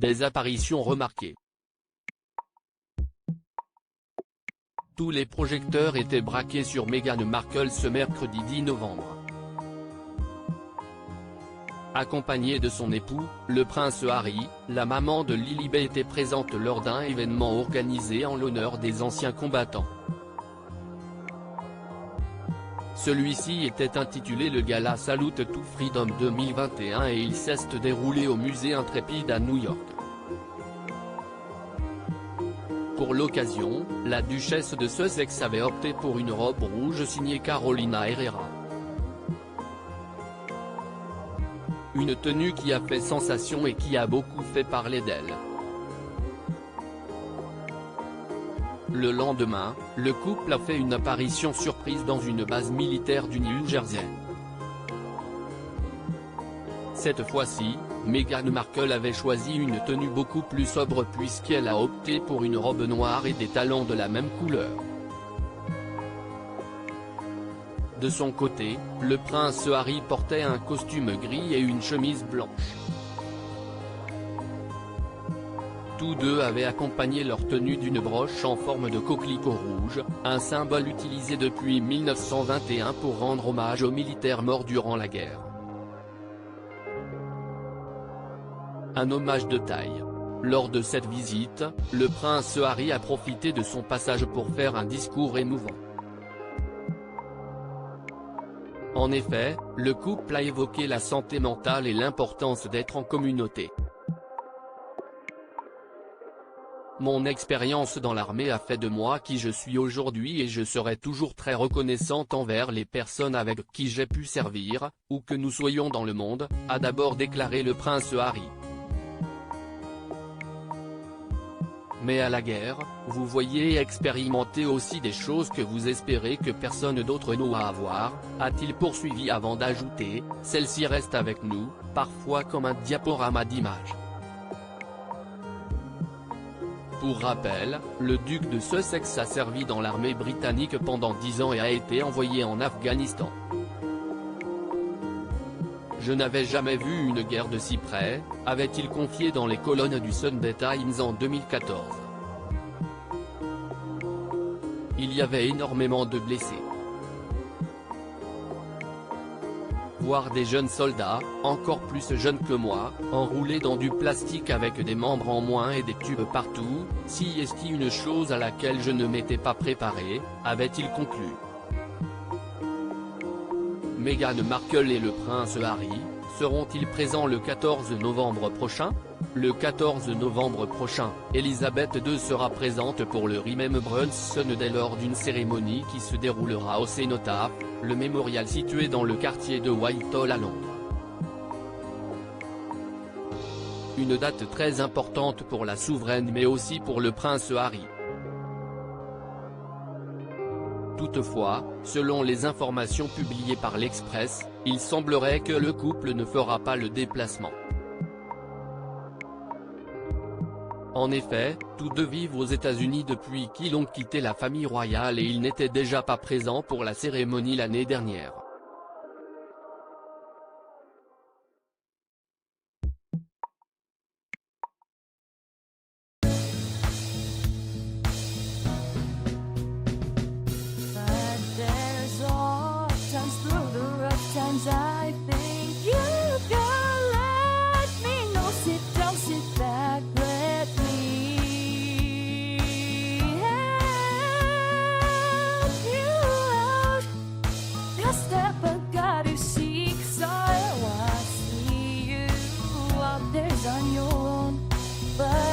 Des apparitions remarquées. Tous les projecteurs étaient braqués sur Meghan Markle ce mercredi 10 novembre. Accompagnée de son époux, le prince Harry, la maman de Lilibet était présente lors d'un événement organisé en l'honneur des anciens combattants. Celui-ci était intitulé le Gala Salute to Freedom 2021 et il s'est déroulé au musée Intrépide à New York. Pour l'occasion, la duchesse de Sussex avait opté pour une robe rouge signée Carolina Herrera. Une tenue qui a fait sensation et qui a beaucoup fait parler d'elle. Le lendemain, le couple a fait une apparition surprise dans une base militaire du New Jersey. Cette fois-ci, Meghan Markle avait choisi une tenue beaucoup plus sobre puisqu'elle a opté pour une robe noire et des talons de la même couleur. De son côté, le prince Harry portait un costume gris et une chemise blanche. Tous deux avaient accompagné leur tenue d'une broche en forme de coquelicot rouge, un symbole utilisé depuis 1921 pour rendre hommage aux militaires morts durant la guerre. Un hommage de taille. Lors de cette visite, le prince Harry a profité de son passage pour faire un discours émouvant. En effet, le couple a évoqué la santé mentale et l'importance d'être en communauté. Mon expérience dans l'armée a fait de moi qui je suis aujourd'hui et je serai toujours très reconnaissante envers les personnes avec qui j'ai pu servir, où que nous soyons dans le monde, a d'abord déclaré le prince Harry. Mais à la guerre, vous voyez et expérimentez aussi des choses que vous espérez que personne d'autre n'aura à voir, a-t-il poursuivi avant d'ajouter, celle-ci reste avec nous, parfois comme un diaporama d'images. Pour rappel, le duc de Sussex a servi dans l'armée britannique pendant 10 ans et a été envoyé en Afghanistan. Je n'avais jamais vu une guerre de si près, avait-il confié dans les colonnes du Sunday Times en 2014. Il y avait énormément de blessés. Voir des jeunes soldats, encore plus jeunes que moi, enroulés dans du plastique avec des membres en moins et des tubes partout, si est-ce une chose à laquelle je ne m'étais pas préparé, avait-il conclu. Meghan Markle et le prince Harry, seront-ils présents le 14 novembre prochain? Le 14 novembre prochain, Elisabeth II sera présente pour le Remembrance Sunday lors d'une cérémonie qui se déroulera au Cénotaphe, le mémorial situé dans le quartier de Whitehall à Londres. Une date très importante pour la souveraine mais aussi pour le prince Harry. Toutefois, selon les informations publiées par l'Express, il semblerait que le couple ne fera pas le déplacement. En effet, tous deux vivent aux États-Unis depuis qu'ils ont quitté la famille royale et ils n'étaient déjà pas présents pour la cérémonie l'année dernière. On your own, but